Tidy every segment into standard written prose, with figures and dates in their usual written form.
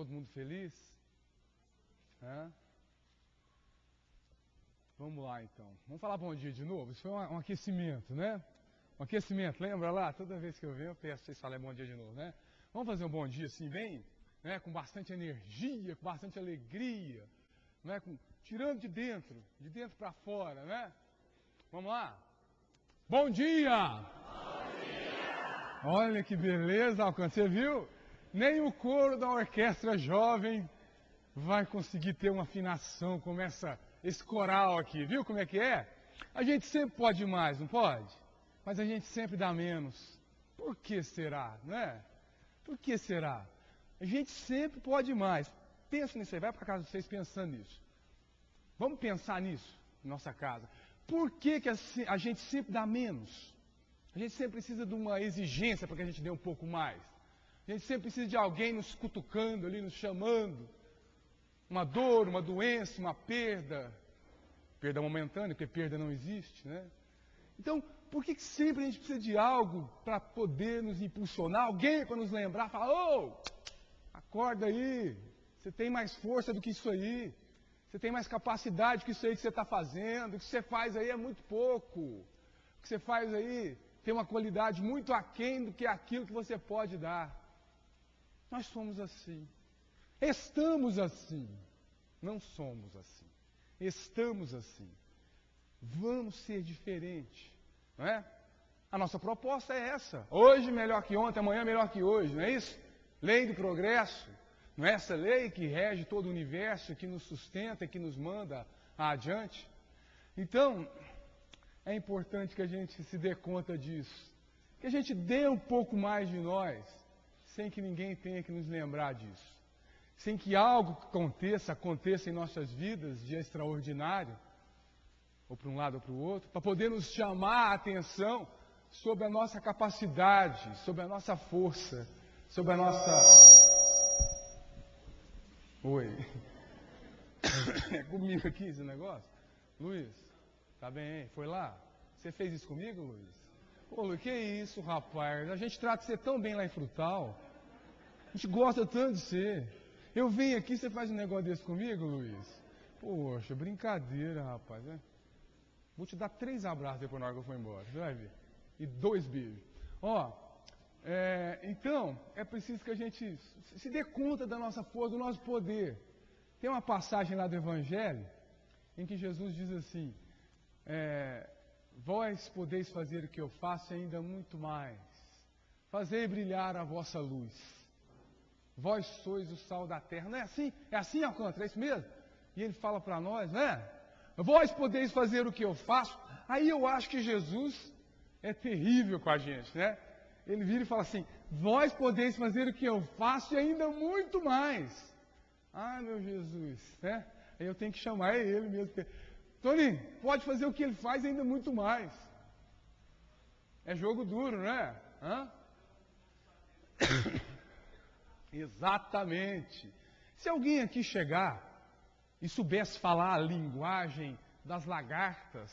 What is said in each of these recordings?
Todo mundo feliz? Vamos lá então. Vamos falar bom dia de novo? Isso foi um aquecimento, né? Um aquecimento, lembra lá? Toda vez que eu venho eu peço pra vocês falarem bom dia de novo, né? Vamos fazer um bom dia assim, bem, né? Com bastante energia, com bastante alegria, né? Tirando de dentro para fora, né? Vamos lá? Bom dia! Bom dia! Olha que beleza, você viu? Nem o coro da orquestra jovem vai conseguir ter uma afinação como esse coral aqui, viu como é que é? A gente sempre pode mais, não pode? Mas a gente sempre dá menos. Por que será, não é? Por que será? A gente sempre pode mais. Pensa nisso aí, vai para casa de vocês pensando nisso. Vamos pensar nisso, em nossa casa. Por que a gente sempre dá menos? A gente sempre precisa de uma exigência para que a gente dê um pouco mais. A gente sempre precisa de alguém nos cutucando ali, nos chamando. Uma dor, uma doença, uma perda. Perda momentânea, porque perda não existe, né? Então, por que sempre a gente precisa de algo para poder nos impulsionar? Alguém para nos lembrar, falar, acorda aí, você tem mais força do que isso aí. Você tem mais capacidade do que isso aí que você está fazendo. O que você faz aí é muito pouco. O que você faz aí tem uma qualidade muito aquém do que aquilo que você pode dar. Nós somos assim. Estamos assim. Não somos assim. Estamos assim. Vamos ser diferente. Não é? A nossa proposta é essa. Hoje melhor que ontem, amanhã melhor que hoje. Não é isso? Lei do progresso. Não é essa lei que rege todo o universo, que nos sustenta, que nos manda adiante? Então, é importante que a gente se dê conta disso. Que a gente dê um pouco mais de nós, sem que ninguém tenha que nos lembrar disso. Sem que algo aconteça em nossas vidas de extraordinário, ou para um lado ou para o outro, para poder nos chamar a atenção sobre a nossa capacidade, sobre a nossa força, sobre a nossa... Oi. É comigo aqui esse negócio? Luiz, tá bem, foi lá? Você fez isso comigo, Luiz? Ô, Luiz, que isso, rapaz? A gente trata você tão bem lá em Frutal. A gente gosta tanto de você. Eu venho aqui, você faz um negócio desse comigo, Luiz? Poxa, brincadeira, rapaz, né? Vou te dar 3 abraços depois na hora que eu for embora, você vai ver. E 2 beijos. Então, é preciso que a gente se dê conta da nossa força, do nosso poder. Tem uma passagem lá do Evangelho, em que Jesus diz assim, vós podeis fazer o que eu faço e ainda muito mais. Fazei brilhar a vossa luz. Vós sois o sal da terra. Não é assim? É assim, Alcântara? É isso mesmo? E ele fala para nós, né? Vós podeis fazer o que eu faço. Aí eu acho que Jesus é terrível com a gente, né? Ele vira e fala assim, vós podeis fazer o que eu faço e ainda muito mais. Ah, meu Jesus, né? Aí eu tenho que chamar ele mesmo. Tony, pode fazer o que ele faz e ainda muito mais. É jogo duro, não é? Exatamente. Se alguém aqui chegar e soubesse falar a linguagem das lagartas,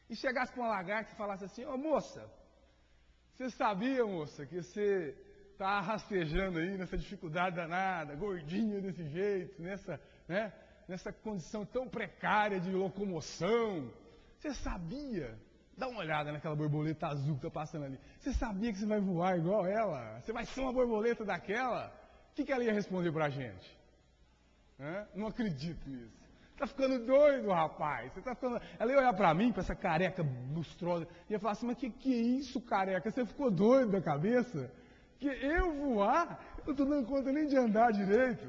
e chegasse para uma lagarta e falasse assim, moça, você sabia, moça, que você está rastejando aí nessa dificuldade danada, gordinha desse jeito, nessa condição tão precária de locomoção? Você sabia? Dá uma olhada naquela borboleta azul que está passando ali. Você sabia que você vai voar igual ela? Você vai ser uma borboleta daquela? O que ela ia responder para a gente? Não acredito nisso. Está ficando doido, rapaz. Ela ia olhar para mim, para essa careca lustrosa, e ia falar assim, mas que é isso, careca? Você ficou doido da cabeça? Que eu voar? Eu não estou dando conta nem de andar direito.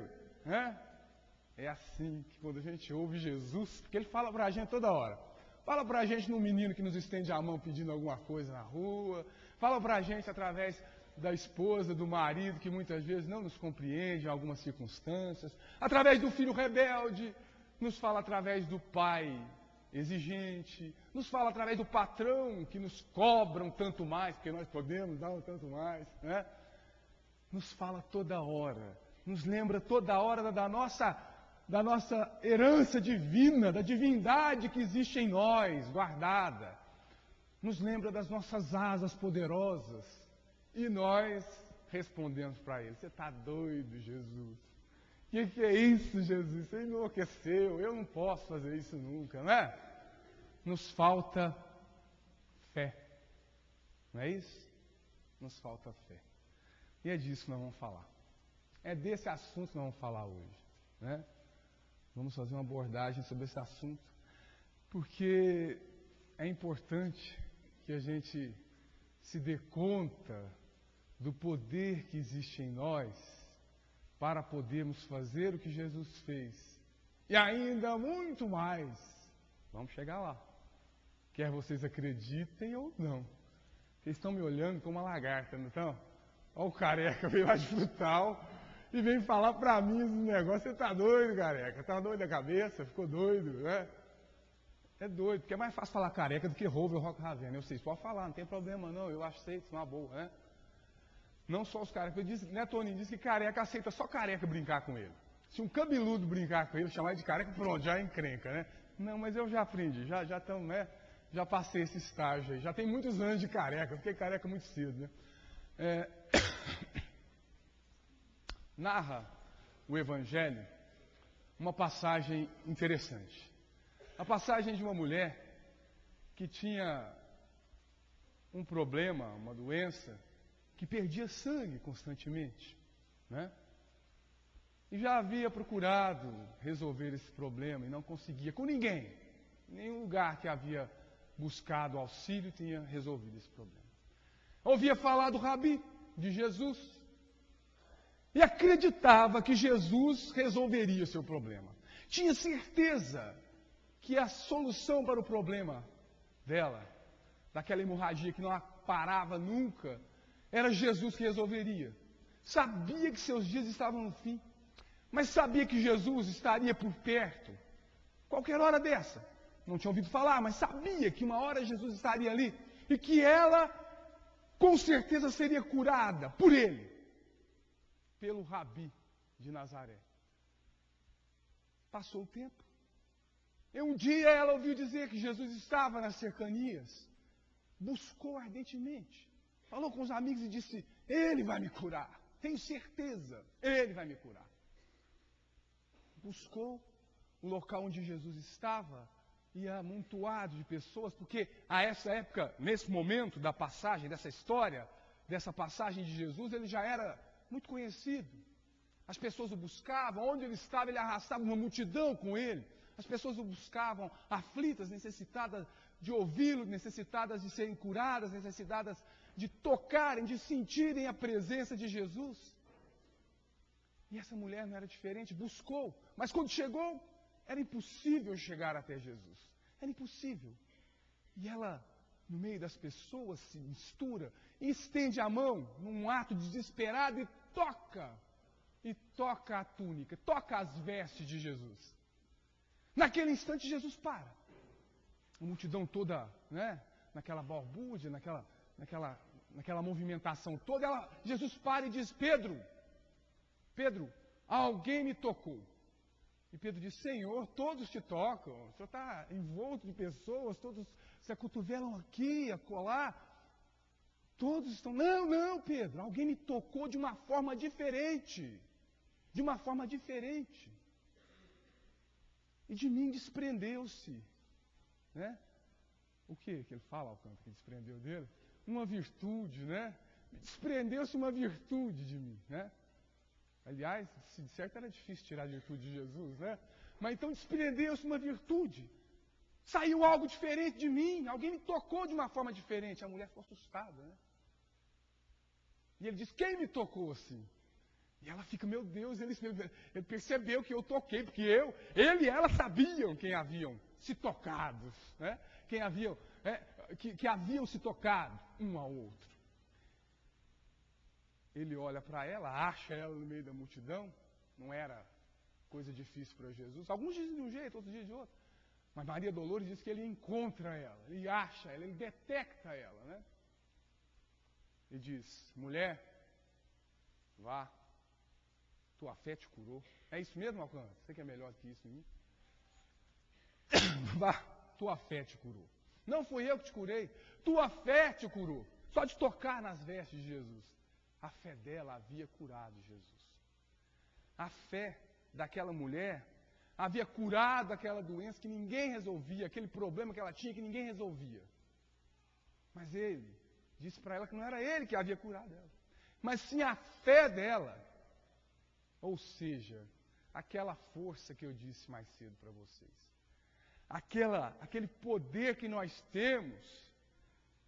É assim que quando a gente ouve Jesus, porque ele fala para a gente toda hora. Fala para a gente num menino que nos estende a mão pedindo alguma coisa na rua. Fala para a gente através da esposa, do marido, que muitas vezes não nos compreende em algumas circunstâncias. Através do filho rebelde. Nos fala através do pai exigente. Nos fala através do patrão, que nos cobra um tanto mais, porque nós podemos dar um tanto mais. Nos fala toda hora. Nos lembra toda hora da nossa herança divina, da divindade que existe em nós, guardada. Nos lembra das nossas asas poderosas. E nós respondemos para ele, você está doido, Jesus? Que é isso, Jesus? Você enlouqueceu, eu não posso fazer isso nunca, não é? Nos falta fé, não é isso? Nos falta fé. E é disso que nós vamos falar. É desse assunto que nós vamos falar hoje, né? Vamos fazer uma abordagem sobre esse assunto, porque é importante que a gente se dê conta do poder que existe em nós para podermos fazer o que Jesus fez. E ainda muito mais. Vamos chegar lá. Quer vocês acreditem ou não. Vocês estão me olhando como uma lagarta, não estão? Olha o careca, veio lá de Frutal e vem falar pra mim esse negócio. Você tá doido, careca? Tá doido da cabeça? Ficou doido, né? É doido, porque é mais fácil falar careca do que Rover ou Rock Ravena. Eu sei, pode falar, não tem problema não, eu aceito, isso é uma boa, né? Não só os carecas, eu disse, né, Toninho, disse que careca aceita só careca brincar com ele. Se um cabeludo brincar com ele, chamar ele de careca, pronto, já é encrenca, né? Não, mas eu já aprendi, já estamos, né? Já passei esse estágio aí, já tem muitos anos de careca, fiquei careca muito cedo, né? Narra o Evangelho uma passagem interessante. A passagem de uma mulher que tinha um problema, uma doença, que perdia sangue constantemente, né? E já havia procurado resolver esse problema e não conseguia com ninguém. Nenhum lugar que havia buscado auxílio tinha resolvido esse problema. Ouvia falar do Rabi, de Jesus, e acreditava que Jesus resolveria o seu problema. Tinha certeza que a solução para o problema dela, daquela hemorragia que não parava nunca, era Jesus que resolveria. Sabia que seus dias estavam no fim, mas sabia que Jesus estaria por perto, qualquer hora dessa. Não tinha ouvido falar, mas sabia que uma hora Jesus estaria ali e que ela, com certeza, seria curada por ele, pelo Rabi de Nazaré. Passou o tempo. E um dia ela ouviu dizer que Jesus estava nas cercanias, buscou ardentemente, falou com os amigos e disse: ele vai me curar, tenho certeza, ele vai me curar. Buscou o local onde Jesus estava e amontoado de pessoas, porque a essa época, nesse momento da passagem, dessa história, dessa passagem de Jesus, ele já era muito conhecido. As pessoas o buscavam, onde ele estava, ele arrastava uma multidão com ele. As pessoas o buscavam aflitas, necessitadas de ouvi-lo, necessitadas de serem curadas, necessitadas de tocarem, de sentirem a presença de Jesus. E essa mulher não era diferente, buscou, mas quando chegou, era impossível chegar até Jesus. Era impossível. E ela, no meio das pessoas, se mistura e estende a mão num ato desesperado e toca a túnica, toca as vestes de Jesus. Naquele instante, Jesus para. A multidão toda, né, naquela balbúrdia, naquela movimentação toda, Jesus para e diz: Pedro, alguém me tocou. E Pedro diz: Senhor, todos te tocam. O Senhor está envolto de pessoas, todos se acotovelam aqui, acolá. Todos estão... Não, Pedro, alguém me tocou de uma forma diferente. De uma forma diferente. E de mim desprendeu-se. Né? O que ele fala ao canto que desprendeu dele? Uma virtude, né? Desprendeu-se uma virtude de mim, né? Aliás, se de certo era difícil tirar a virtude de Jesus, né? Mas então desprendeu-se uma virtude. Saiu algo diferente de mim. Alguém me tocou de uma forma diferente. A mulher ficou assustada, né? E ele diz: quem me tocou assim? E ela fica: meu Deus, ele percebeu que eu toquei, porque ele e ela sabiam quem haviam se tocado, né? Quem haviam, que haviam se tocado um ao outro. Ele olha para ela, acha ela no meio da multidão, não era coisa difícil para Jesus. Alguns dizem de um jeito, outros dizem de outro. Mas Maria Dolores diz que ele encontra ela, ele acha ela, ele detecta ela, né? E diz: mulher, vá, tua fé te curou. É isso mesmo, Alcântara? Você que é melhor que isso em mim? Vá, tua fé te curou. Não fui eu que te curei, tua fé te curou. Só de tocar nas vestes de Jesus. A fé dela havia curado Jesus. A fé daquela mulher havia curado aquela doença que ninguém resolvia, aquele problema que ela tinha que ninguém resolvia. Mas ele disse para ela que não era ele que havia curado ela, mas sim a fé dela. Ou seja, aquela força que eu disse mais cedo para vocês. Aquele poder que nós temos,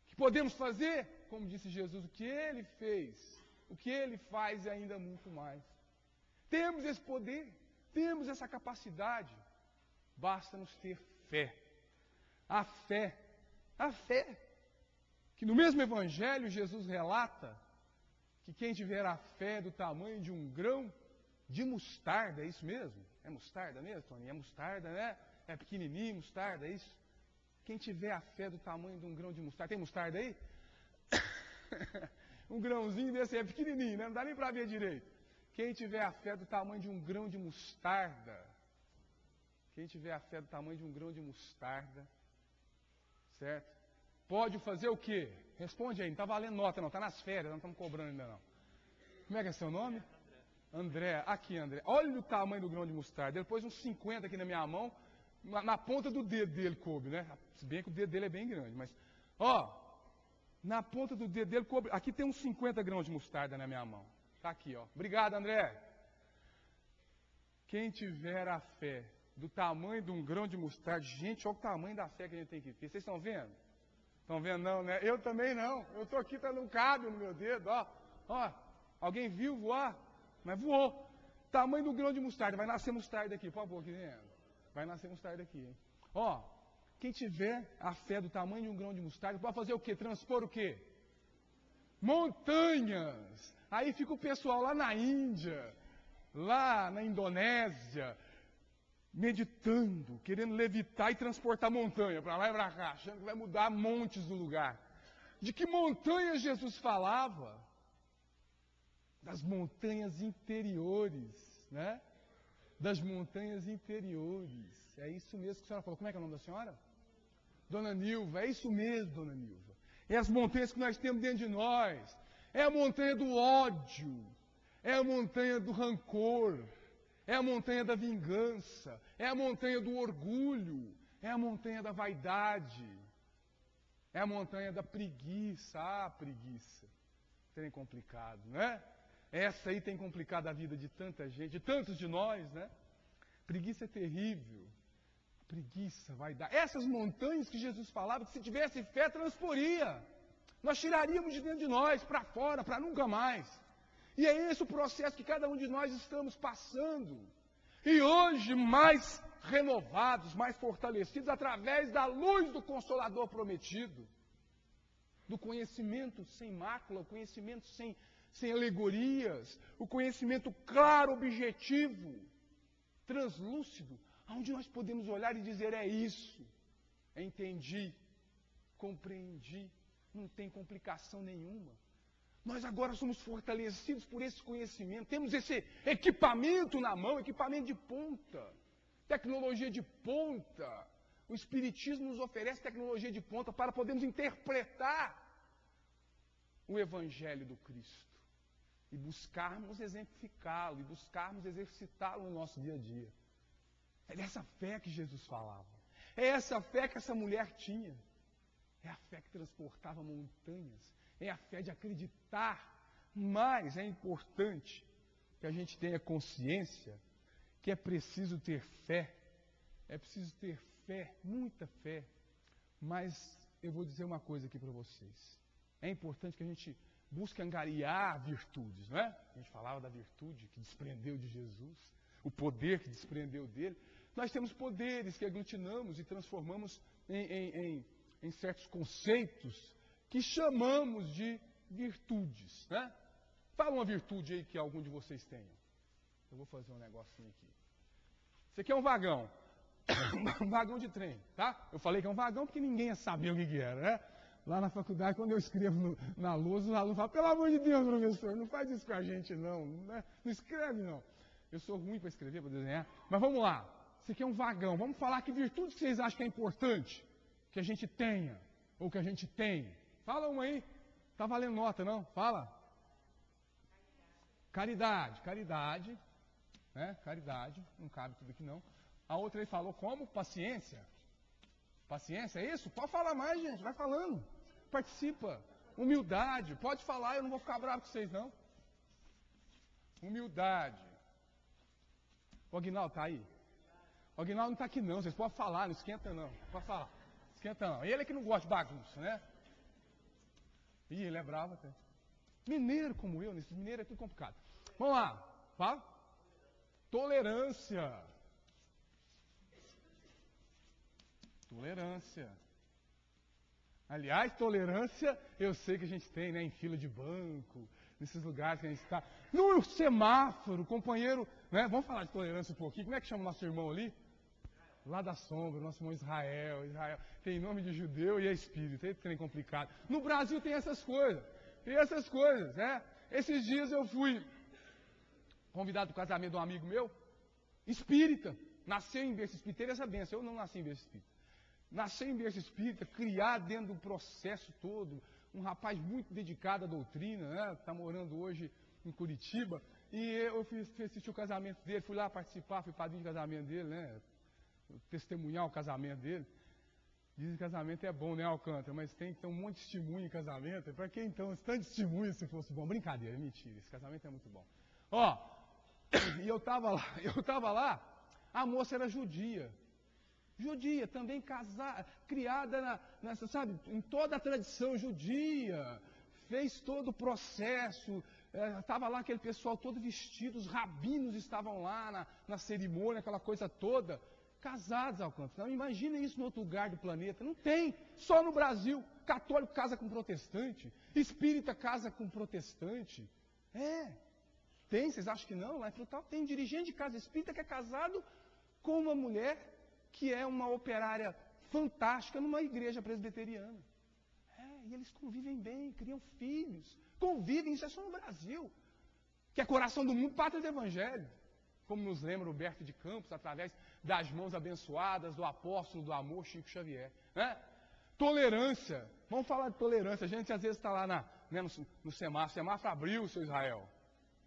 que podemos fazer, como disse Jesus, o que ele fez, o que ele faz e ainda muito mais. Temos esse poder, temos essa capacidade, basta nos ter fé. A fé, que no mesmo Evangelho Jesus relata que quem tiver a fé do tamanho de um grão de mostarda, é isso mesmo? É mostarda mesmo, Tony? É mostarda, né? É pequenininho, mostarda, é isso? Quem tiver a fé do tamanho de um grão de mostarda, tem mostarda aí? Um grãozinho desse é pequenininho, né? Não dá nem para ver direito. Quem tiver a fé do tamanho de um grão de mostarda, quem tiver a fé do tamanho de um grão de mostarda, certo? Pode fazer o quê? Responde aí, não está valendo nota não, está nas férias, não estamos cobrando ainda não. Como é que é seu nome? André, aqui André, olha o tamanho do grão de mostarda, ele pôs uns 50 aqui na minha mão, na ponta do dedo dele coube, né? Se bem que o dedo dele é bem grande, mas, ó, na ponta do dedo dele coube, aqui tem uns 50 grãos de mostarda na minha mão, tá aqui, ó, obrigado André. Quem tiver a fé do tamanho de um grão de mostarda, gente, olha o tamanho da fé que a gente tem que ter, vocês estão vendo? Estão vendo não, né? Eu também não, eu estou aqui, não cabe no meu dedo, ó, alguém viu voar? Mas voou. Tamanho do grão de mostarda. Vai nascer mostarda aqui, por favor, aqui dentro. Vai nascer mostarda aqui, hein? Ó, quem tiver a fé do tamanho de um grão de mostarda, pode fazer o quê? Transpor o quê? Montanhas. Aí fica o pessoal lá na Índia, lá na Indonésia, meditando, querendo levitar e transportar montanha para lá e para cá, achando que vai mudar montes do lugar. De que montanhas Jesus falava? Das montanhas interiores, né? Das montanhas interiores. É isso mesmo que a senhora falou. Como é que é o nome da senhora? Dona Nilva. É isso mesmo, Dona Nilva. É as montanhas que nós temos dentro de nós. É a montanha do ódio. É a montanha do rancor. É a montanha da vingança. É a montanha do orgulho. É a montanha da vaidade. É a montanha da preguiça. Ah, preguiça. Tem complicado, né? Essa aí tem complicado a vida de tanta gente, de tantos de nós, né? Preguiça é terrível. Preguiça, vaidade. Essas montanhas que Jesus falava, que se tivesse fé, transporia. Nós tiraríamos de dentro de nós, para fora, para nunca mais. E é esse o processo que cada um de nós estamos passando. E hoje, mais renovados, mais fortalecidos, através da luz do Consolador prometido. Do conhecimento sem mácula, o conhecimento sem alegorias, o conhecimento claro, objetivo, translúcido, onde nós podemos olhar e dizer, é isso, entendi, compreendi, não tem complicação nenhuma. Nós agora somos fortalecidos por esse conhecimento, temos esse equipamento na mão, equipamento de ponta, tecnologia de ponta. O Espiritismo nos oferece tecnologia de ponta para podermos interpretar o Evangelho do Cristo e buscarmos exemplificá-lo, e buscarmos exercitá-lo no nosso dia a dia. É dessa fé que Jesus falava. É essa fé que essa mulher tinha. É a fé que transportava montanhas. É a fé de acreditar. Mas é importante que a gente tenha consciência que é preciso ter fé. É preciso ter fé, muita fé. Mas eu vou dizer uma coisa aqui para vocês. É importante que a gente busque angariar virtudes, não é? A gente falava da virtude que desprendeu de Jesus, o poder que desprendeu dele. Nós temos poderes que aglutinamos e transformamos em certos conceitos que chamamos de virtudes, né? Fala uma virtude aí que algum de vocês tenha. Eu vou fazer um negocinho aqui. Isso aqui é um vagão. Um vagão de trem, tá? Eu falei que é um vagão porque ninguém ia saber o que era, né? Lá na faculdade, quando eu escrevo na lousa, os alunos falam, pelo amor de Deus, professor, não faz isso com a gente, não. Não escreve, não. Eu sou ruim para escrever, para desenhar. Mas vamos lá. Isso aqui é um vagão. Vamos falar que virtude que vocês acham que é importante que a gente tenha, ou que a gente tem. Fala uma aí. Tá valendo nota, não? Fala. Caridade. Caridade. né? Caridade, não cabe tudo aqui não. A outra ele falou como? Paciência. Paciência, é isso? Pode falar mais, gente, vai falando. Participa. Humildade, pode falar, eu não vou ficar bravo com vocês, não. Humildade. O Aguinaldo tá aí? O Aguinaldo não está aqui não, vocês podem falar, não esquenta não. Pode falar, esquenta não. E ele é que não gosta de bagunça, né? Ih, ele é bravo até. Mineiro como eu, nesse mineiro é tudo complicado. Vamos lá, fala. Tolerância. Tolerância. Aliás, tolerância eu sei que a gente tem, né, em fila de banco, nesses lugares que a gente está. No semáforo, companheiro, né? Vamos falar de tolerância um pouquinho. Como é que chama o nosso irmão ali? Lá da sombra, o nosso irmão Israel. Israel tem nome de judeu e é espírita, é trem complicado. No Brasil tem essas coisas, né? Esses dias eu fui convidado para o casamento de um amigo meu, espírita, nasceu em berço espírita, teve essa benção, eu não nasci em berço espírita. Nasceu em berço espírita, criado dentro do processo todo, um rapaz muito dedicado à doutrina, né? Está morando hoje em Curitiba, e eu fui assistir o casamento dele, fui lá participar, fui padrinho de casamento dele, né? Testemunhar o casamento dele. Dizem que casamento é bom, né, Alcântara? Mas tem que ter um monte de testemunho em casamento. Para que então, tanto testemunho se fosse bom? Brincadeira, mentira, esse casamento é muito bom. Ó, e eu tava lá, a moça era judia. Judia, também casada, criada nessa, sabe, em toda a tradição judia, fez todo o processo, estava lá aquele pessoal todo vestido, os rabinos estavam lá na cerimônia, aquela coisa toda, casados, Alcântara. Não, imagina isso em outro lugar do planeta, não tem, só no Brasil, católico casa com protestante, espírita casa com protestante, tem, vocês acham que não? Lá em Frutal tem um dirigente de casa espírita que é casado com uma mulher que é uma operária fantástica numa igreja presbiteriana. E eles convivem bem, criam filhos, convivem, isso é só no Brasil, que é coração do mundo, pátria do evangelho, como nos lembra Roberto de Campos, através das mãos abençoadas do apóstolo do amor, Chico Xavier. Né? Tolerância, vamos falar de tolerância, a gente às vezes está lá no semáforo, semáforo abriu, seu Israel,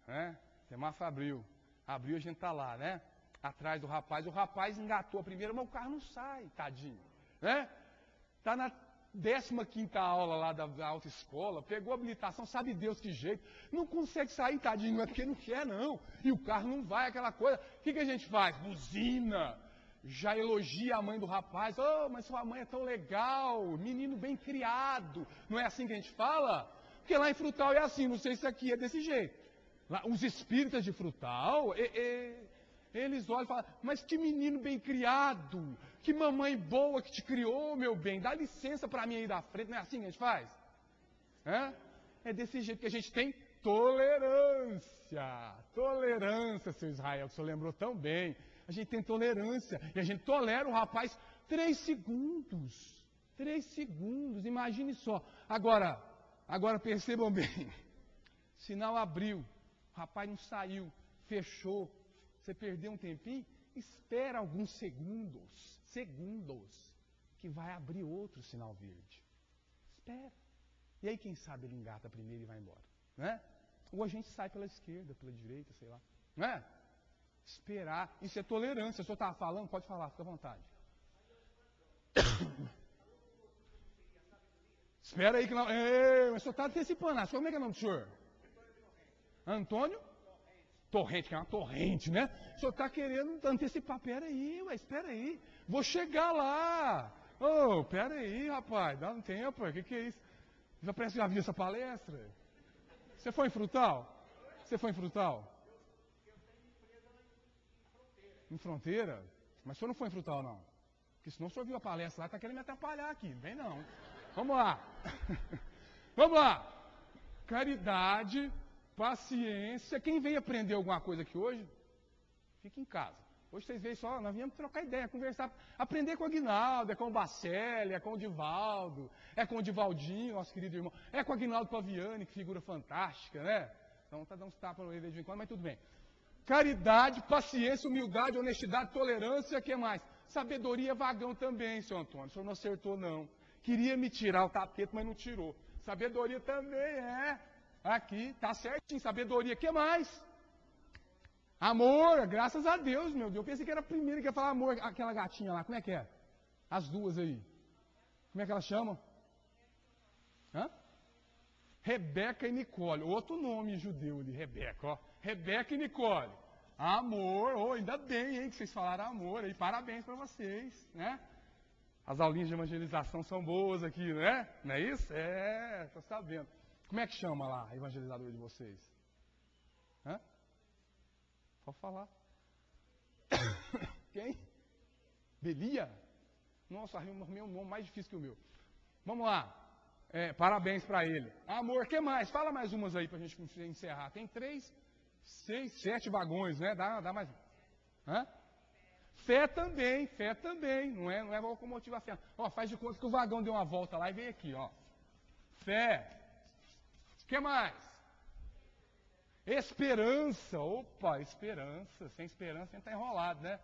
né? Semáforo abriu, a gente está lá, né? Atrás do rapaz, o rapaz engatou a primeira, mas o carro não sai, tadinho, né? Está na 15ª aula lá da autoescola, pegou a habilitação, sabe Deus que jeito, não consegue sair, tadinho, não é porque não quer não, e o carro não vai, aquela coisa, o que a gente faz? Buzina, já elogia a mãe do rapaz, mas sua mãe é tão legal, menino bem criado, não é assim que a gente fala? Porque lá em Frutal é assim, não sei se aqui é desse jeito, lá, os espíritas de Frutal, eles olham e falam, mas que menino bem criado, que mamãe boa que te criou, meu bem, dá licença para mim aí da frente, não é assim que a gente faz? É desse jeito que a gente tem tolerância, seu Israel, que o senhor lembrou tão bem, a gente tem tolerância, e a gente tolera o rapaz 3 segundos, imagine só, agora percebam bem, sinal abriu, o rapaz não saiu, fechou, você perdeu um tempinho, espera alguns segundos, que vai abrir outro sinal verde. Espera. E aí, quem sabe, ele engata primeiro e vai embora. Né? Ou a gente sai pela esquerda, pela direita, sei lá. Não é? Esperar. Isso é tolerância. Se o senhor estava falando, pode falar, fica à vontade. Espera aí que não. Ei, mas o senhor está antecipando. Como é que é o nome do senhor? Antônio? Torrente, que é uma torrente, né? O senhor está querendo antecipar. Espera aí. Vou chegar lá. Pera aí, rapaz. Dá um tempo. O que é isso? Já parece que já viu essa palestra? Você foi em Frutal? Em Fronteira? Mas o senhor não foi em Frutal, não? Porque senão o senhor viu a palestra lá, está querendo me atrapalhar aqui. Não vem, não. Vamos lá. Vamos lá. Caridade, paciência. Quem veio aprender alguma coisa aqui hoje, fica em casa. Hoje vocês veem só, nós viemos trocar ideia, conversar, aprender com o Aguinaldo, é com o Bacelli, é com o Divaldo, é com o Divaldinho, nosso querido irmão, é com o Aguinaldo Paviani, que figura fantástica, né? Então tá dando uns tapas no ele de vez em quando, mas tudo bem. Caridade, paciência, humildade, honestidade, tolerância, o que mais? Sabedoria vagão também, seu Antônio, o senhor não acertou não. Queria me tirar o tapete, mas não tirou. Sabedoria também aqui, tá certinho, sabedoria, o que mais? Amor, graças a Deus, meu Deus. Eu pensei que era a primeira que ia falar amor, aquela gatinha lá. Como é que é? As duas aí. Como é que elas chamam? Hã? Rebeca e Nicole. Outro nome judeu ali, Rebeca, ó. Rebeca e Nicole. Amor, oh, ainda bem, hein, que vocês falaram amor aí. Parabéns para vocês, né? As aulinhas de evangelização são boas aqui, né? Não é isso? É, tô sabendo. Como é que chama lá, a evangelizadora de vocês? Hã? Pode falar. Quem? Belia? Nossa, arrumei um nome mais difícil que o meu. Vamos lá. Parabéns para ele. Amor, o que mais? Fala mais umas aí pra gente encerrar. Tem 3, 6, 7 vagões, né? Dá mais. Hã? Fé também. Não é locomotiva fé. Ó, faz de conta que o vagão deu uma volta lá e veio aqui, ó. Fé. O que mais? Esperança. Opa, esperança. Sem esperança a gente tá enrolado, né?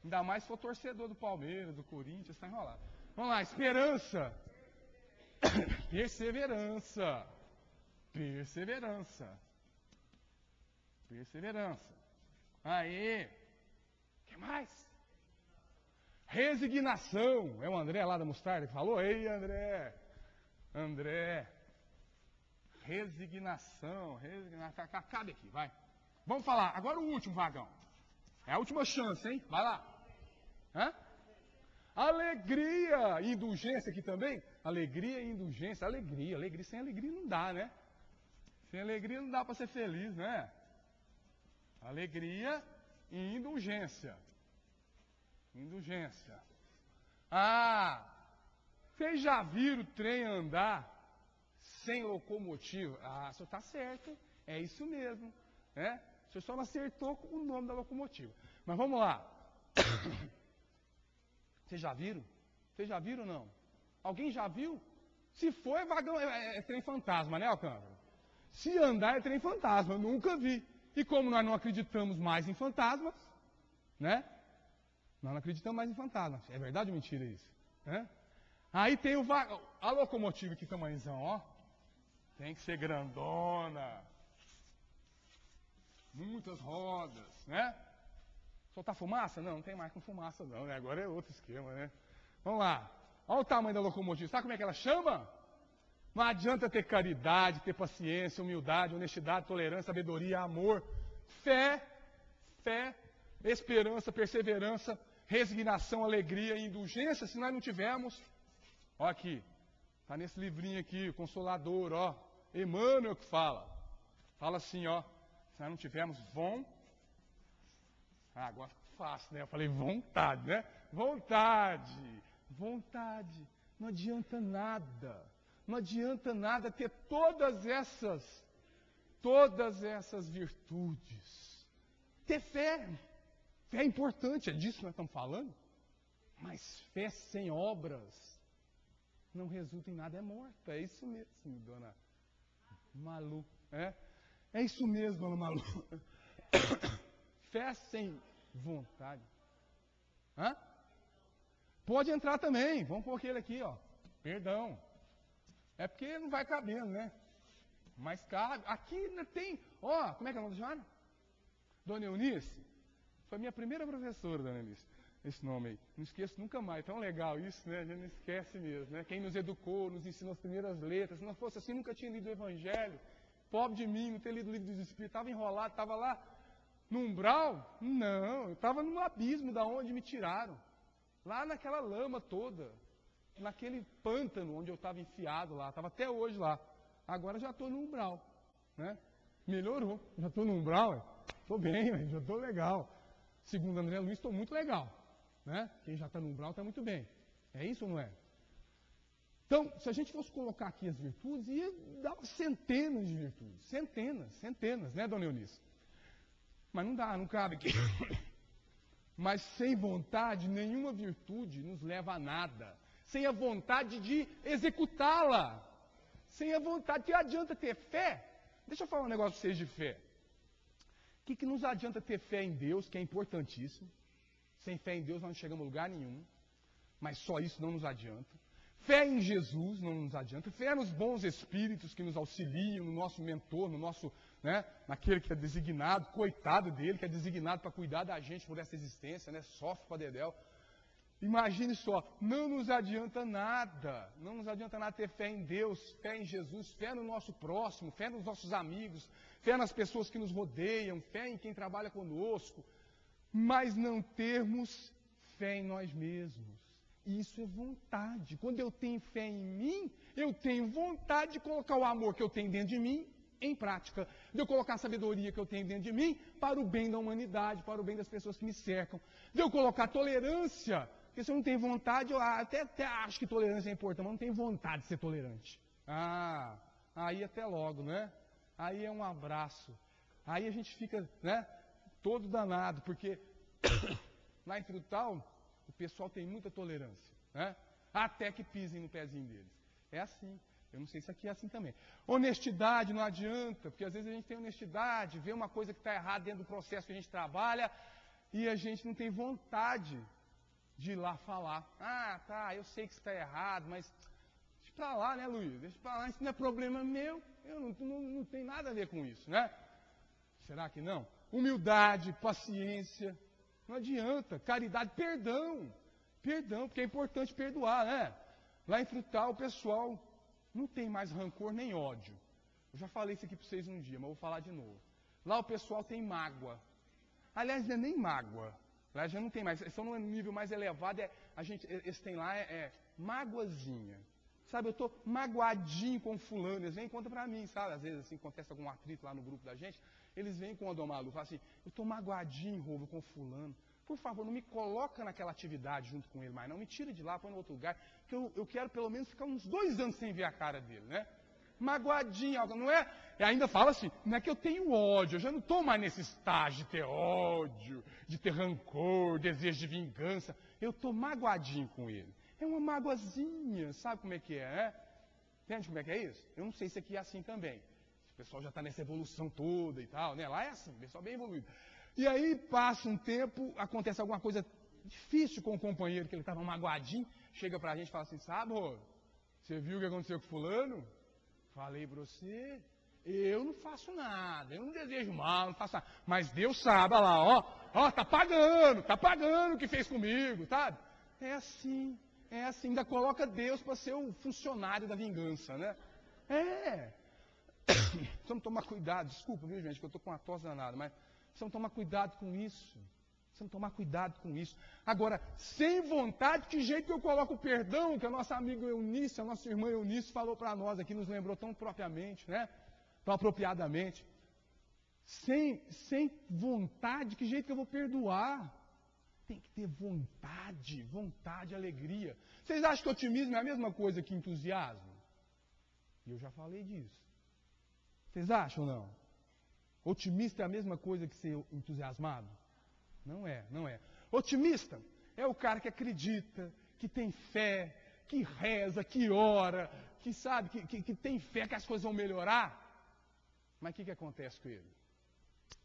Ainda mais se for torcedor do Palmeiras, do Corinthians, tá enrolado. Vamos lá, esperança. Perseverança. Aí. O que mais? Resignação. É o André lá da Mostarda que falou? Ei, André. Resignação. Cabe aqui, vai. Vamos falar. Agora o último vagão. É a última chance, hein? Vai lá. Hã? Alegria e indulgência aqui também? Alegria e indulgência. Alegria. Sem alegria não dá, né? Sem alegria não dá para ser feliz, né? Alegria e indulgência. Ah, vocês já viram o trem andar sem locomotiva? Ah, o senhor está certo. É isso mesmo. Né? O senhor só não acertou o nome da locomotiva. Mas vamos lá. Vocês já viram? Ou não? Alguém já viu? Se for, é vagão, é trem fantasma, né, Alcântara? Se andar, é trem fantasma. Eu nunca vi. E como nós não acreditamos mais em fantasmas, né? Nós não acreditamos mais em fantasmas. É verdade ou mentira isso? Né? Aí tem a locomotiva, que tamanhozão, ó. Tem que ser grandona. Muitas rodas, né? Soltar fumaça? Não tem mais com fumaça não, né? Agora é outro esquema, né? Vamos lá. Olha o tamanho da locomotiva. Sabe como é que ela chama? Não adianta ter caridade, ter paciência, humildade, honestidade, tolerância, sabedoria, amor, fé, esperança, perseverança, resignação, alegria e indulgência. Se nós não tivermos, ó aqui, tá nesse livrinho aqui, o Consolador, ó, Emmanuel que fala assim, ó, se nós não tivermos agora fácil, né? Eu falei vontade, né? Vontade. Não adianta nada. Não adianta nada ter todas essas virtudes. Ter fé. Fé é importante, é disso que nós estamos falando. Mas fé sem obras não resulta em nada, é morta. É isso mesmo, dona Malu. É isso mesmo, dona Malu. Fé sem vontade. Hã? Pode entrar também. Vamos pôr aquele aqui, ó. Perdão. É porque não vai cabendo, né? Mas cabe. Aqui tem. Ó, como é que é o nome da senhora? Dona Eunice. Foi minha primeira professora, Dona Eunice. Esse nome aí. Não esqueço nunca mais. Tão legal isso, né? A gente não esquece mesmo, né? Quem nos educou, nos ensinou as primeiras letras. Se não fosse assim, nunca tinha lido o Evangelho. Pobre de mim, não ter lido o livro dos Espíritos. Estava enrolado, estava lá no umbral? Não, eu estava no abismo da onde me tiraram. Lá naquela lama toda. Naquele pântano onde eu estava enfiado lá. Estava até hoje lá. Agora já estou no umbral. Né? Melhorou. Já estou no umbral. Estou bem, já estou legal. Segundo André Luiz, estou muito legal. Né? Quem já está no umbral está muito bem. É isso ou não é? Então, se a gente fosse colocar aqui as virtudes, ia dar centenas de virtudes. Centenas, né, dona Eunice? Mas não dá, não cabe aqui. Mas sem vontade, nenhuma virtude nos leva a nada. Sem a vontade de executá-la. Sem a vontade, que adianta ter fé? Deixa eu falar um negócio para vocês de fé. O que nos adianta ter fé em Deus, que é importantíssimo? Sem fé em Deus nós não chegamos a lugar nenhum. Mas só isso não nos adianta. Fé em Jesus não nos adianta. Fé nos bons espíritos que nos auxiliam, no nosso mentor, no né? Naquele que é designado, coitado dele, que é designado para cuidar da gente por essa existência, né? Sofre para dedéu. Imagine só, não nos adianta nada ter fé em Deus, fé em Jesus, fé no nosso próximo, fé nos nossos amigos, fé nas pessoas que nos rodeiam, fé em quem trabalha conosco, mas não termos fé em nós mesmos. Isso é vontade. Quando eu tenho fé em mim, eu tenho vontade de colocar o amor que eu tenho dentro de mim em prática, de eu colocar a sabedoria que eu tenho dentro de mim para o bem da humanidade, para o bem das pessoas que me cercam, de eu colocar tolerância. Porque se eu não tenho vontade, eu até acho que tolerância é importante, mas não tenho vontade de ser tolerante. Aí até logo, né? Aí é um abraço. Aí a gente fica, né, todo danado, porque lá em Frutal, o pessoal tem muita tolerância, né? Até que pisem no pezinho deles. É assim. Eu não sei se aqui é assim também. Honestidade não adianta, porque às vezes a gente tem honestidade, vê uma coisa que está errada dentro do processo que a gente trabalha, e a gente não tem vontade de ir lá falar. Tá, eu sei que está errado, mas deixa pra lá, né, Luiz? Deixa pra lá, isso não é problema meu, eu não tenho nada a ver com isso, né? Será que não? Humildade, paciência, não adianta. Caridade, perdão, porque é importante perdoar, né? Lá em Frutal, o pessoal não tem mais rancor nem ódio. Eu já falei isso aqui para vocês um dia, mas vou falar de novo. Lá o pessoal tem mágoa. Aliás, não é nem mágoa. Lá já não tem mais. Eles estão num nível mais elevado. Eles têm lá mágoazinha. Sabe, eu estou magoadinho com fulano. Eles vêm e contam para mim, sabe? Às vezes assim, acontece algum atrito lá no grupo da gente. Eles vêm com o Adomalu, falam assim, eu estou magoadinho, Rômulo, com fulano. Por favor, não me coloca naquela atividade junto com ele mais, não. Me tira de lá, põe no outro lugar. Que eu quero pelo menos ficar uns 2 anos sem ver a cara dele, né? Magoadinho, não é? E ainda fala assim, não é que eu tenho ódio, eu já não estou mais nesse estágio de ter ódio, de ter rancor, desejo de vingança. Eu estou magoadinho com ele. É uma magoazinha, sabe como é que é, né? Entende como é que é isso? Eu não sei se aqui é assim também. O pessoal já está nessa evolução toda e tal, né? Lá é assim, o pessoal bem evoluído. E aí passa um tempo, acontece alguma coisa difícil com o companheiro, que ele estava magoadinho, chega pra gente e fala assim, sabe, você viu o que aconteceu com fulano? Falei para você, eu não faço nada, eu não desejo mal, não faço nada. Mas Deus sabe, olha lá, tá pagando o que fez comigo, sabe? É assim, ainda coloca Deus para ser o funcionário da vingança, né? Precisamos tomar cuidado, desculpa, viu, gente, que eu estou com uma tosse danada, mas precisamos tomar cuidado com isso. Agora, sem vontade, que jeito que eu coloco o perdão, que a nossa amiga Eunice, a nossa irmã Eunice falou para nós aqui, nos lembrou tão propriamente, né? Tão apropriadamente. Sem vontade, que jeito que eu vou perdoar? Tem que ter vontade, alegria. Vocês acham que otimismo é a mesma coisa que entusiasmo? E eu já falei disso. Vocês acham ou não? Otimista é a mesma coisa que ser entusiasmado? Não é. Otimista é o cara que acredita, que tem fé, que reza, que ora, que sabe, que tem fé que as coisas vão melhorar. Mas o que acontece com ele?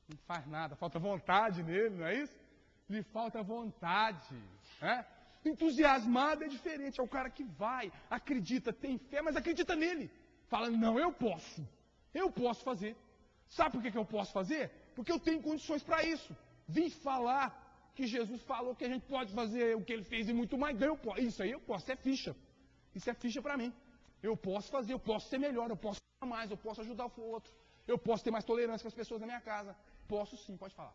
Não faz nada, falta vontade nele, não é isso? Lhe falta vontade. Né? Entusiasmado é diferente, é o cara que vai, acredita, tem fé, mas acredita nele. Fala, não, eu posso fazer. Sabe por que eu posso fazer? Porque eu tenho condições para isso. Vim falar que Jesus falou que a gente pode fazer o que ele fez e muito mais. Isso aí eu posso, isso é ficha. Isso é ficha para mim. Eu posso fazer, eu posso ser melhor, eu posso falar mais, eu posso ajudar o outro. Eu posso ter mais tolerância com as pessoas da minha casa. Posso sim, pode falar.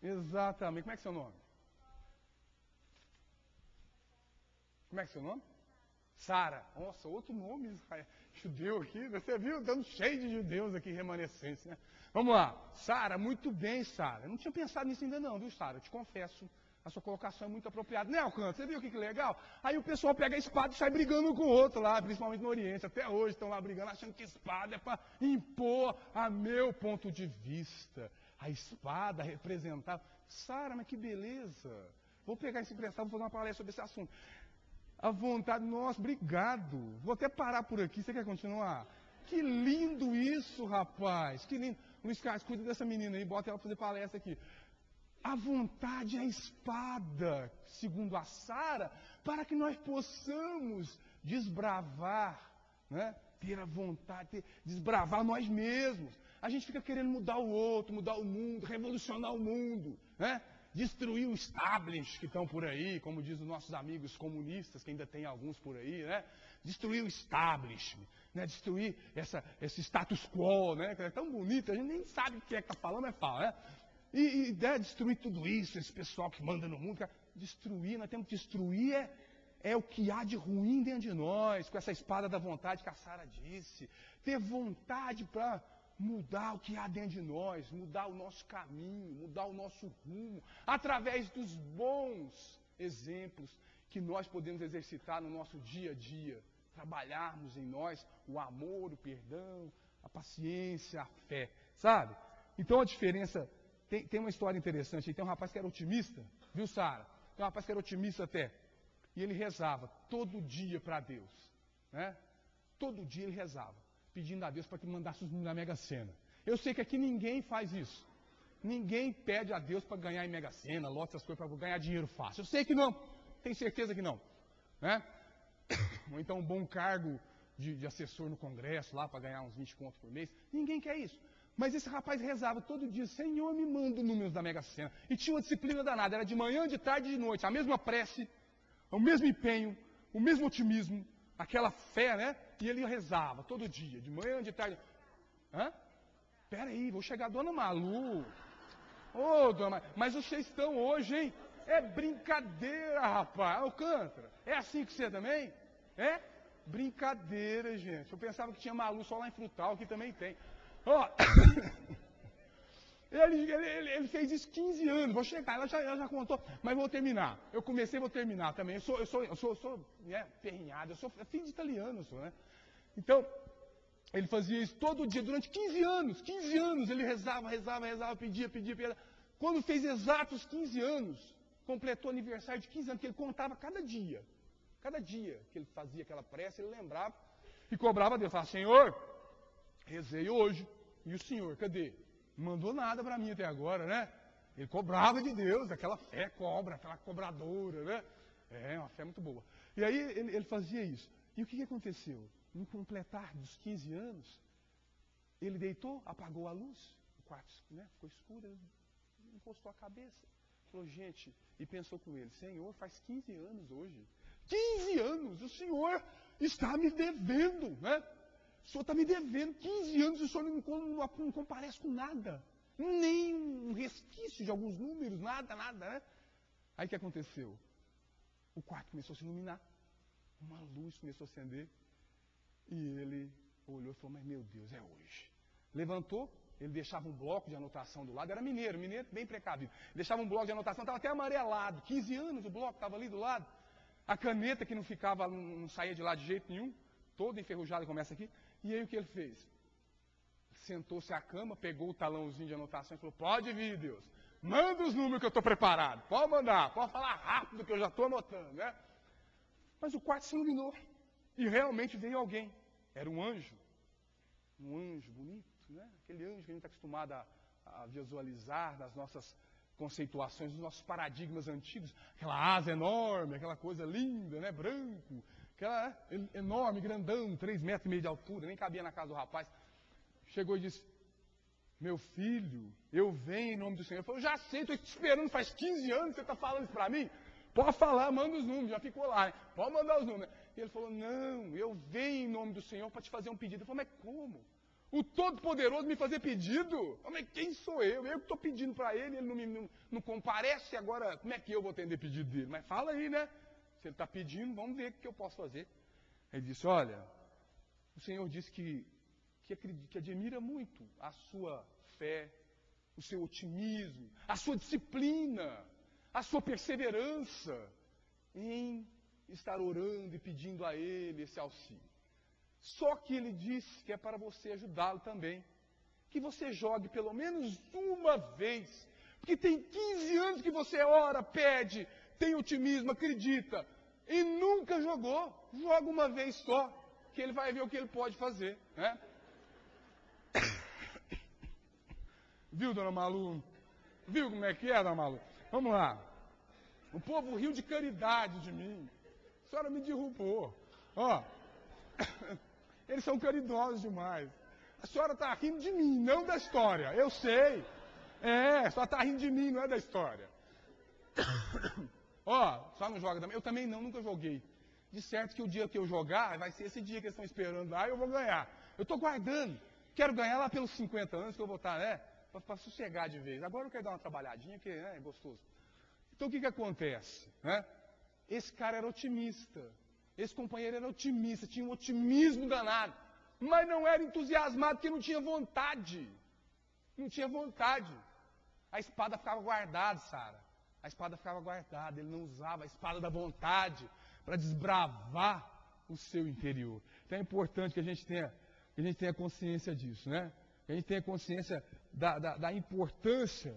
Exatamente. Como é que é seu nome? Como é que é seu nome? Sara. Nossa, outro nome judeu aqui. Você viu? Dando cheio de judeus aqui remanescentes, né? Vamos lá. Sara, muito bem, Sara. Eu não tinha pensado nisso ainda não, viu, Sara? Eu te confesso. A sua colocação é muito apropriada. Né, Alcântara? Você viu o que legal? Aí o pessoal pega a espada e sai brigando um com o outro lá, principalmente no Oriente. Até hoje estão lá brigando, achando que espada é para impor a meu ponto de vista. A espada representava. Sara, mas que beleza. Vou pegar esse emprestado e vou fazer uma palestra sobre esse assunto. A vontade, nossa, obrigado. Vou até parar por aqui. Você quer continuar? Que lindo isso, rapaz. Que lindo. Luiz Carlos, cuida dessa menina aí, bota ela para fazer palestra aqui. A vontade é a espada, segundo a Sara, para que nós possamos desbravar, né? Ter a vontade, desbravar nós mesmos. A gente fica querendo mudar o outro, mudar o mundo, revolucionar o mundo, né? Destruir o establishment que estão por aí, como diz os nossos amigos comunistas, que ainda tem alguns por aí, né? Destruir o establishment, né? Destruir esse status quo, né? Que é tão bonito, a gente nem sabe o que é que está falando, mas fala, né? E destruir tudo isso, esse pessoal que manda no mundo. Cara, destruir, nós temos que destruir é o que há de ruim dentro de nós, com essa espada da vontade que a Sara disse. Ter vontade para mudar o que há dentro de nós, mudar o nosso caminho, mudar o nosso rumo, através dos bons exemplos que nós podemos exercitar no nosso dia a dia. Trabalharmos em nós o amor, o perdão, a paciência, a fé, sabe? Então a diferença, tem uma história interessante, tem um rapaz que era otimista, viu, Sara? Tem um rapaz que era otimista até, e ele rezava todo dia para Deus, né? Todo dia ele rezava, pedindo a Deus para que mandasse os números da Mega Sena. Eu sei que aqui ninguém faz isso. Ninguém pede a Deus para ganhar em Mega Sena, lote essas coisas, para ganhar dinheiro fácil. Eu sei que não, tenho certeza que não, né? Ou então um bom cargo de assessor no Congresso, lá para ganhar uns 20 contos por mês. Ninguém quer isso. Mas esse rapaz rezava todo dia, Senhor, me manda os números da Mega Sena. E tinha uma disciplina danada, era de manhã, de tarde e de noite, a mesma prece, o mesmo empenho, o mesmo otimismo, aquela fé, né? E ele rezava todo dia, de manhã, de tarde. Hã? Pera aí, vou chegar a Dona Malu. Ô, Dona Malu, mas vocês estão hoje, hein? É brincadeira, rapaz. Alcântara, é assim que você também? É? Brincadeira, gente. Eu pensava que tinha Malu só lá em Frutal, aqui também tem. Ó, ele fez isso 15 anos, vou chegar, ela já contou, mas vou terminar. Eu comecei e vou terminar também. Eu sou perrinhado, eu sou filho de italiano, né? Então, ele fazia isso todo dia, durante 15 anos, ele rezava, pedia. Quando fez exatos 15 anos, completou aniversário de 15 anos, que ele contava cada dia que ele fazia aquela prece, ele lembrava e cobrava a Deus, falava, Senhor, rezei hoje, e o Senhor, cadê? Não mandou nada para mim até agora, né? Ele cobrava de Deus, aquela fé aquela cobradora, né? É, uma fé muito boa. E aí ele fazia isso. E o que aconteceu? No completar dos 15 anos, ele deitou, apagou a luz, o quarto, né, ficou escuro, ele encostou a cabeça. Falou, gente, e pensou com ele, Senhor, faz 15 anos hoje. 15 anos, o Senhor está me devendo, né? O Senhor está me devendo 15 anos e o Senhor não comparece com nada. Nem um resquício de alguns números, nada, né? Aí o que aconteceu? O quarto começou a se iluminar. Uma luz começou a acender. E ele olhou e falou, mas meu Deus, é hoje. Levantou, ele deixava um bloco de anotação do lado. Era mineiro bem precavido. Deixava um bloco de anotação, estava até amarelado. 15 anos o bloco estava ali do lado. A caneta que não saía de lá de jeito nenhum. Toda enferrujada, começa aqui. E aí o que ele fez? Sentou-se à cama, pegou o talãozinho de anotação e falou, pode vir, Deus. Manda os números que eu estou preparado. Pode mandar, pode falar rápido que eu já estou anotando, né? Mas o quarto se iluminou. E realmente veio alguém. Era um anjo bonito, né? Aquele anjo que a gente está acostumado a visualizar nas nossas conceituações, nos nossos paradigmas antigos. Aquela asa enorme, aquela coisa linda, né? Branco, aquela enorme, grandão, 3,5 metros de altura, nem cabia na casa do rapaz. Chegou e disse, meu filho, eu venho em nome do Senhor. Eu falei, já sei, estou te esperando faz 15 anos, você está falando isso para mim? Pode falar, manda os números, já ficou lá, hein? Pode mandar os números. E ele falou, não, eu venho em nome do Senhor para te fazer um pedido. Eu falei, mas como? O Todo-Poderoso me fazer pedido? Eu falei, mas quem sou eu? Eu que estou pedindo para ele, ele não comparece, agora como é que eu vou atender pedido dele? Mas fala aí, né? Se ele está pedindo, vamos ver o que eu posso fazer. Ele disse, olha, o Senhor disse que admira muito a sua fé, o seu otimismo, a sua disciplina, a sua perseverança em estar orando e pedindo a Ele esse auxílio. Só que Ele disse que é para você ajudá-lo também. Que você jogue pelo menos uma vez. Porque tem 15 anos que você ora, pede, tem otimismo, acredita. E nunca jogou. Joga uma vez só, que Ele vai ver o que Ele pode fazer, né? Viu, dona Malu? Viu como é que é, dona Malu? Vamos lá. O povo riu de caridade de mim. A senhora me derrubou. Ó, eles são caridosos demais. A senhora está rindo de mim, não da história. Eu sei. A senhora está rindo de mim, não é da história. Ó, só não joga também. Eu também não, nunca joguei. De certo que o dia que eu jogar, vai ser esse dia que eles estão esperando lá e eu vou ganhar. Eu estou guardando. Quero ganhar lá pelos 50 anos que eu vou estar, né? Para sossegar de vez. Agora eu quero dar uma trabalhadinha, que é gostoso. Então o que acontece? Né? Esse cara era otimista. Esse companheiro era otimista, tinha um otimismo danado. Mas não era entusiasmado porque não tinha vontade. Não tinha vontade. A espada ficava guardada, Sara. A espada ficava guardada. Ele não usava a espada da vontade para desbravar o seu interior. Então é importante que a gente tenha consciência disso, né? Que a gente tenha consciência da importância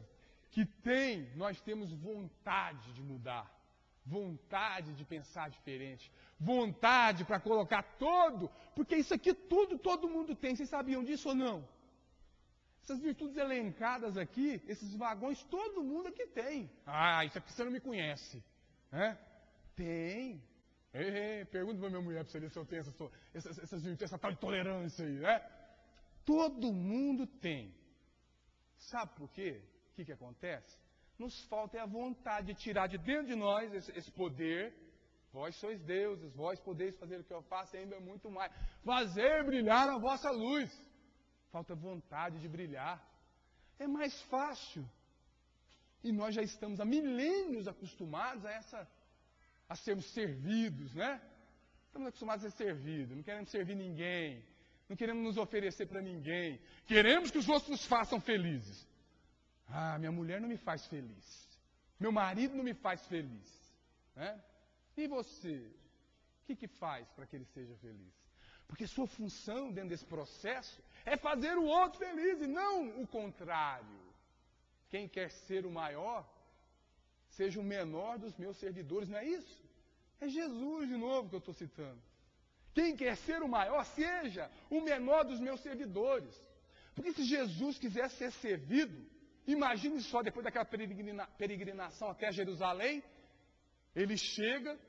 que tem nós temos vontade de mudar, vontade de pensar diferente, vontade para colocar porque isso aqui tudo todo mundo tem. Vocês sabiam disso ou não? Essas virtudes elencadas aqui, esses vagões, todo mundo aqui tem. Ah, isso aqui você não me conhece. Né? Tem. Pergunta para minha mulher para você ver se eu tenho essas virtudes, essa tal de tolerância aí. Né? Todo mundo tem. Sabe por quê? O que acontece? Nos falta a vontade de tirar de dentro de nós esse poder. Vós sois deuses, vós podeis fazer o que eu faço e ainda muito mais. Fazer brilhar a vossa luz. Falta vontade de brilhar. É mais fácil. E nós já estamos há milênios acostumados a sermos servidos, né? Estamos acostumados a ser servidos, não queremos servir ninguém, não queremos nos oferecer para ninguém. Queremos que os outros nos façam felizes. Ah, minha mulher não me faz feliz. Meu marido não me faz feliz. Né? E você? O que faz para que ele seja feliz? Porque sua função dentro desse processo é fazer o outro feliz e não o contrário. Quem quer ser o maior, seja o menor dos meus servidores, não é isso? É Jesus de novo que eu estou citando. Quem quer ser o maior, seja o menor dos meus servidores. Porque se Jesus quisesse ser servido, imagine só, depois daquela peregrinação até Jerusalém, ele chega,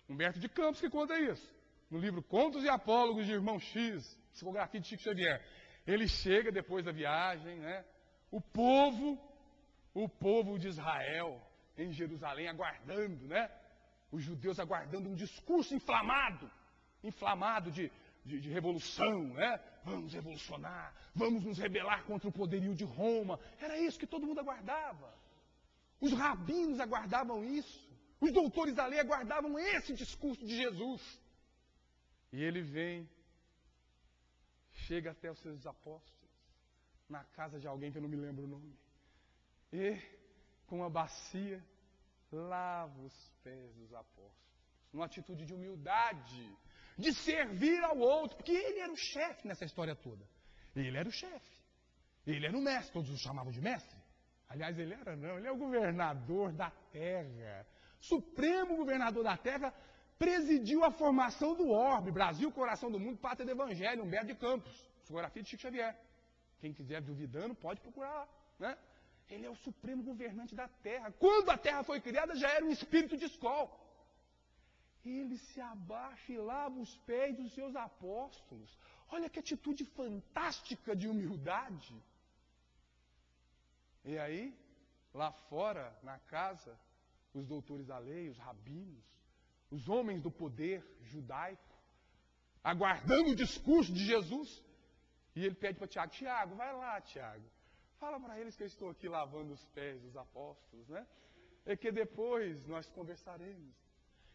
Humberto de Campos que conta isso, no livro Contos e Apólogos de Irmão X, psicografia de Chico Xavier. Ele chega depois da viagem, né? O povo de Israel em Jerusalém aguardando, né? Os judeus aguardando um discurso inflamado de revolução, né? Vamos revolucionar, vamos nos rebelar contra o poderio de Roma. Era isso que todo mundo aguardava. Os rabinos aguardavam isso. Os doutores da lei aguardavam esse discurso de Jesus. E ele vem, chega até os seus apóstolos, na casa de alguém que eu não me lembro o nome, e com uma bacia, lava os pés dos apóstolos, numa atitude de humildade, de servir ao outro, porque ele era o chefe nessa história toda. Ele era o chefe, ele era o mestre, todos o chamavam de mestre. Aliás, ele é o governador da terra, supremo governador da terra, presidiu a formação do orbe, Brasil, coração do mundo, pátria do evangelho, Humberto de Campos, psicografia de Chico Xavier. Quem quiser duvidando, pode procurar lá, né? Ele é o supremo governante da terra. Quando a terra foi criada, já era um espírito de escola. Ele se abaixa e lava os pés dos seus apóstolos. Olha que atitude fantástica de humildade. E aí, lá fora, na casa, os doutores da lei, os rabinos, os homens do poder judaico, aguardando o discurso de Jesus. E ele pede para Tiago, Tiago, vai lá, Tiago. Fala para eles que eu estou aqui lavando os pés dos apóstolos, né? É que depois nós conversaremos.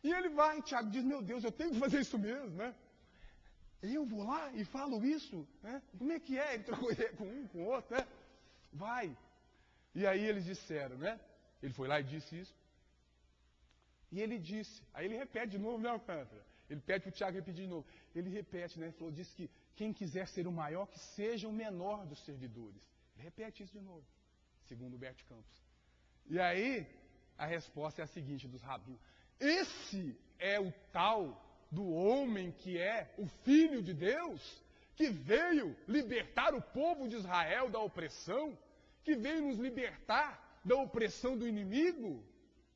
E ele vai, Tiago diz, meu Deus, eu tenho que fazer isso mesmo, né? Eu vou lá e falo isso, né? Como é que é? Ele trocou ideia com um, com o outro, né? Vai. E aí eles disseram, né? Ele foi lá e disse isso. E ele disse, aí ele repete de novo, né, Alcântara? Ele pede para o Tiago repetir de novo. Ele repete, né? Ele falou, disse que quem quiser ser o maior, que seja o menor dos servidores. Ele repete isso de novo, segundo Humberto Campos. E aí, a resposta é a seguinte dos rabinos. Esse é o tal do homem que é o Filho de Deus, que veio libertar o povo de Israel da opressão, que veio nos libertar da opressão do inimigo.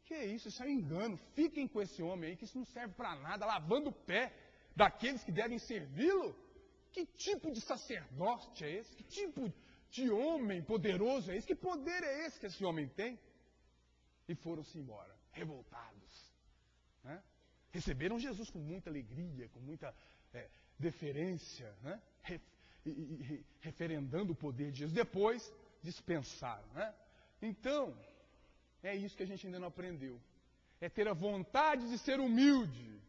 Que isso é um engano. Fiquem com esse homem aí, que isso não serve para nada, lavando o pé daqueles que devem servi-lo. Que tipo de sacerdote é esse? Que tipo de homem poderoso é esse? Que poder é esse que esse homem tem? E foram-se embora, revoltados. Né? Receberam Jesus com muita alegria, com muita deferência, né? Referendando o poder de Jesus. Depois, dispensaram. Né? Então, é isso que a gente ainda não aprendeu. É ter a vontade de ser humilde.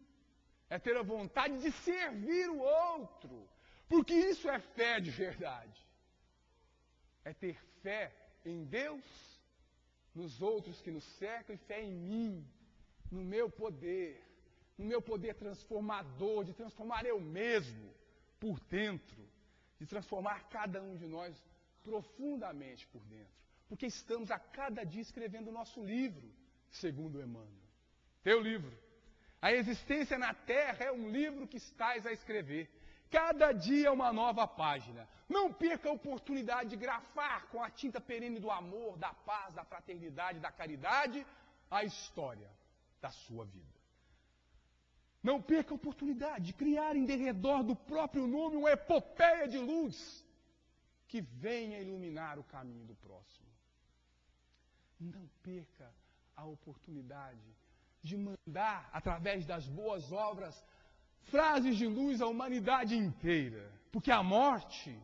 É ter a vontade de servir o outro. Porque isso é fé de verdade. É ter fé em Deus, nos outros que nos cercam, e fé em mim, no meu poder transformador, de transformar eu mesmo por dentro, de transformar cada um de nós profundamente por dentro. Porque estamos a cada dia escrevendo o nosso livro, segundo Emmanuel. Teu livro. A existência na Terra é um livro que estás a escrever. Cada dia é uma nova página. Não perca a oportunidade de grafar com a tinta perene do amor, da paz, da fraternidade, da caridade, a história da sua vida. Não perca a oportunidade de criar em derredor do próprio nome uma epopeia de luz que venha iluminar o caminho do próximo. Não perca a oportunidade de mandar, através das boas obras, frases de luz à humanidade inteira. Porque a morte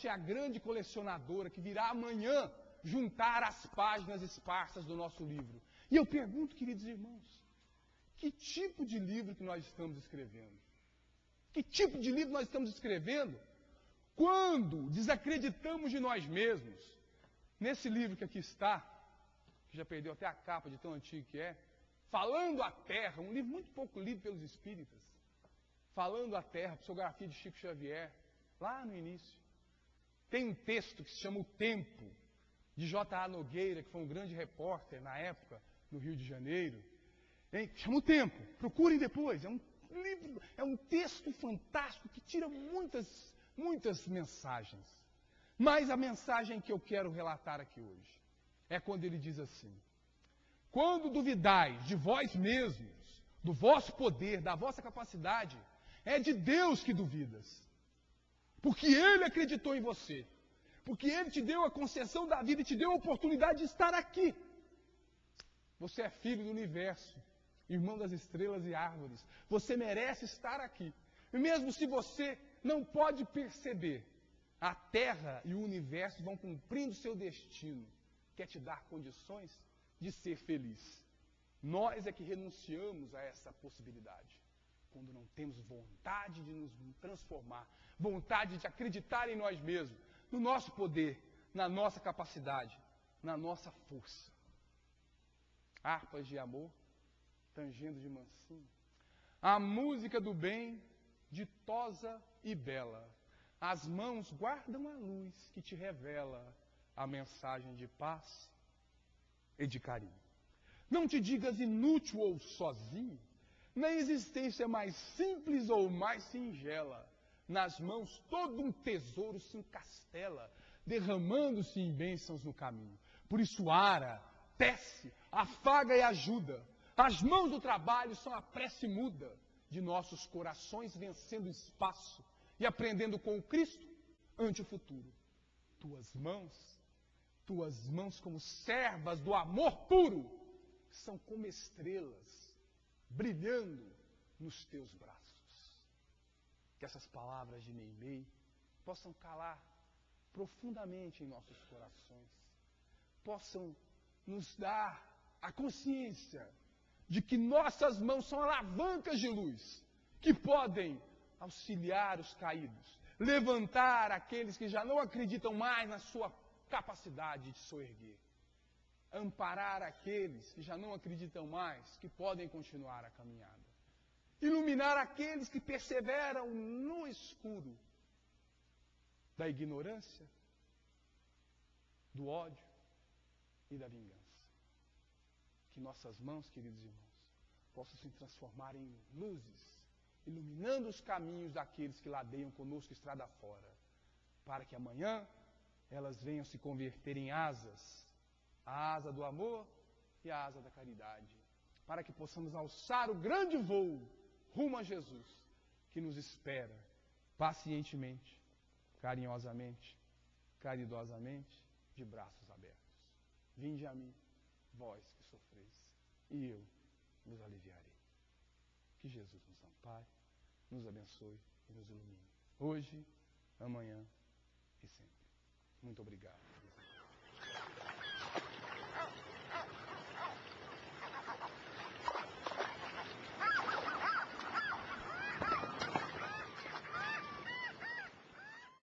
é a grande colecionadora que virá amanhã juntar as páginas esparsas do nosso livro. E eu pergunto, queridos irmãos, que tipo de livro que nós estamos escrevendo? Que tipo de livro nós estamos escrevendo quando desacreditamos de nós mesmos? Nesse livro que aqui está, que já perdeu até a capa de tão antigo que é, Falando a Terra, um livro muito pouco lido pelos espíritas. Falando a Terra, psicografia de Chico Xavier, lá no início. Tem um texto que se chama O Tempo, de J.A. Nogueira, que foi um grande repórter na época, no Rio de Janeiro. Chama O Tempo, procurem depois. É um livro, é um texto fantástico que tira muitas mensagens. Mas a mensagem que eu quero relatar aqui hoje é quando ele diz assim: quando duvidais de vós mesmos, do vosso poder, da vossa capacidade, é de Deus que duvidas. Porque Ele acreditou em você. Porque Ele te deu a concessão da vida e te deu a oportunidade de estar aqui. Você é filho do universo, irmão das estrelas e árvores. Você merece estar aqui. E mesmo se você não pode perceber, a Terra e o universo vão cumprindo seu destino, que é te dar condições de ser feliz. Nós é que renunciamos a essa possibilidade. Quando não temos vontade de nos transformar, vontade de acreditar em nós mesmos, no nosso poder, na nossa capacidade, na nossa força. Harpas de amor, tangendo de mansinho. A música do bem, ditosa e bela. As mãos guardam a luz que te revela a mensagem de paz e de carinho. Não te digas inútil ou sozinho. Na existência mais simples ou mais singela, nas mãos todo um tesouro se encastela, derramando-se em bênçãos no caminho. Por isso ara, tece, afaga e ajuda. As mãos do trabalho são a prece muda de nossos corações, vencendo o espaço e aprendendo com o Cristo ante o futuro. Tuas mãos como servas do amor puro, são como estrelas, brilhando nos teus braços. Que essas palavras de Meimei possam calar profundamente em nossos corações, possam nos dar a consciência de que nossas mãos são alavancas de luz, que podem auxiliar os caídos, levantar aqueles que já não acreditam mais na sua capacidade de soerguer, amparar aqueles que já não acreditam mais, que podem continuar a caminhada, iluminar aqueles que perseveram no escuro da ignorância, do ódio e da vingança. Que nossas mãos, queridos irmãos, possam se transformar em luzes iluminando os caminhos daqueles que ladeiam conosco estrada fora, para que amanhã elas venham se converter em asas, a asa do amor e a asa da caridade, para que possamos alçar o grande voo rumo a Jesus, que nos espera pacientemente, carinhosamente, caridosamente, de braços abertos. Vinde a mim, vós que sofreis, e eu vos aliviarei. Que Jesus nos ampare, nos abençoe e nos ilumine, hoje, amanhã e sempre. Muito obrigado.